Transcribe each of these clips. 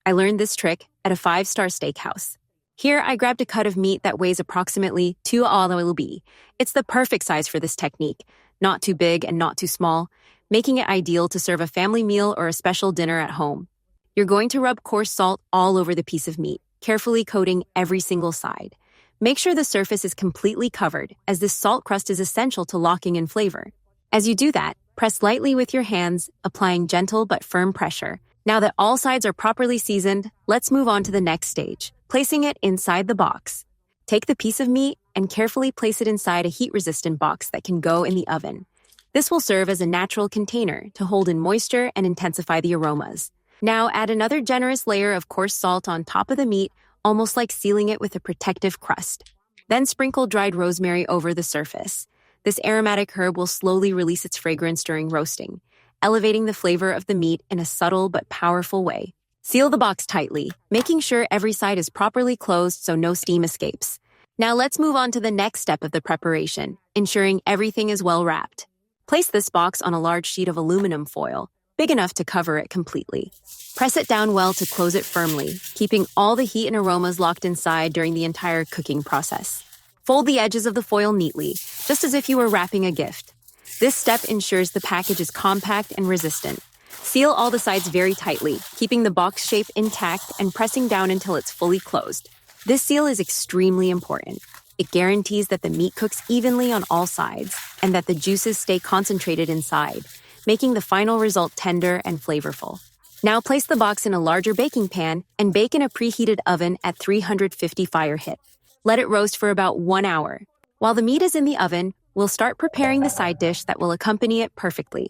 I learned this trick at a 5-star steakhouse. Here, I grabbed a cut of meat that weighs approximately 2 lb. It's the perfect size for this technique, not too big and not too small, making it ideal to serve a family meal or a special dinner at home. You're going to rub coarse salt all over the piece of meat, carefully coating every single side. Make sure the surface is completely covered, as this salt crust is essential to locking in flavor. As you do that, press lightly with your hands, applying gentle but firm pressure. Now that all sides are properly seasoned, let's move on to the next stage, placing it inside the box. Take the piece of meat and carefully place it inside a heat-resistant box that can go in the oven. This will serve as a natural container to hold in moisture and intensify the aromas. Now add another generous layer of coarse salt on top of the meat, almost like sealing it with a protective crust. Then sprinkle dried rosemary over the surface. This aromatic herb will slowly release its fragrance during roasting, elevating the flavor of the meat in a subtle but powerful way. Seal the box tightly, making sure every side is properly closed so no steam escapes. Now let's move on to the next step of the preparation, ensuring everything is well wrapped. Place this box on a large sheet of aluminum foil, big enough to cover it completely. Press it down well to close it firmly, keeping all the heat and aromas locked inside during the entire cooking process. Fold the edges of the foil neatly, just as if you were wrapping a gift. This step ensures the package is compact and resistant. Seal all the sides very tightly, keeping the box shape intact and pressing down until it's fully closed. This seal is extremely important. It guarantees that the meat cooks evenly on all sides and that the juices stay concentrated inside, making the final result tender and flavorful. Now place the box in a larger baking pan and bake in a preheated oven at 350 fire hit. Let it roast for about 1 hour. While the meat is in the oven, we'll start preparing the side dish that will accompany it perfectly.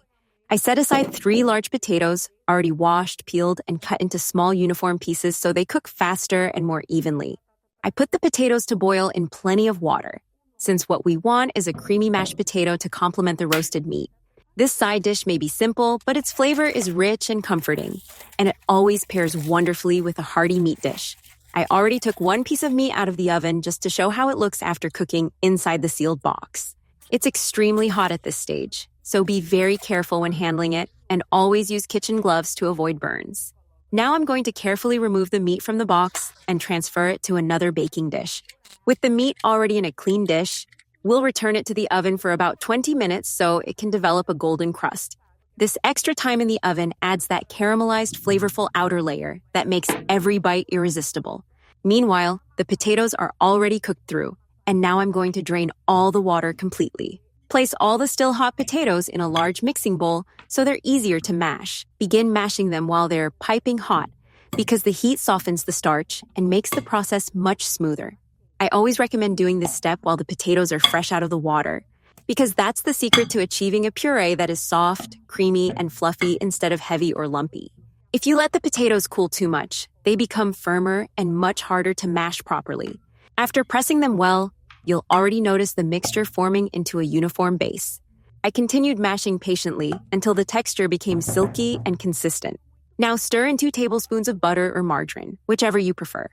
I set aside 3 large potatoes, already washed, peeled, and cut into small uniform pieces so they cook faster and more evenly. I put the potatoes to boil in plenty of water, since what we want is a creamy mashed potato to complement the roasted meat. This side dish may be simple, but its flavor is rich and comforting, and it always pairs wonderfully with a hearty meat dish. I already took 1 piece of meat out of the oven just to show how it looks after cooking inside the sealed box. It's extremely hot at this stage, so be very careful when handling it and always use kitchen gloves to avoid burns. Now I'm going to carefully remove the meat from the box and transfer it to another baking dish. With the meat already in a clean dish, we'll return it to the oven for about 20 minutes so it can develop a golden crust. This extra time in the oven adds that caramelized, flavorful outer layer that makes every bite irresistible. Meanwhile, the potatoes are already cooked through, and now I'm going to drain all the water completely. Place all the still hot potatoes in a large mixing bowl so they're easier to mash. Begin mashing them while they're piping hot because the heat softens the starch and makes the process much smoother. I always recommend doing this step while the potatoes are fresh out of the water, because that's the secret to achieving a puree that is soft, creamy, and fluffy instead of heavy or lumpy. If you let the potatoes cool too much, they become firmer and much harder to mash properly. After pressing them well, you'll already notice the mixture forming into a uniform base. I continued mashing patiently until the texture became silky and consistent. Now stir in 2 tablespoons of butter or margarine, whichever you prefer.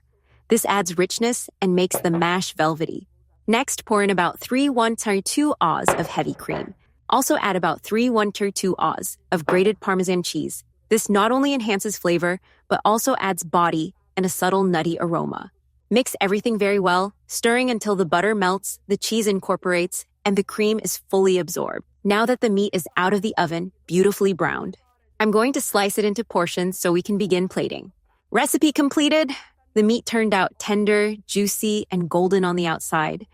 This adds richness and makes the mash velvety. Next, pour in about 3 1/2 oz of heavy cream. Also add about 3 1/2 oz of grated Parmesan cheese. This not only enhances flavor, but also adds body and a subtle nutty aroma. Mix everything very well, stirring until the butter melts, the cheese incorporates, and the cream is fully absorbed. Now that the meat is out of the oven, beautifully browned, I'm going to slice it into portions so we can begin plating. Recipe completed. The meat turned out tender, juicy, and golden on the outside,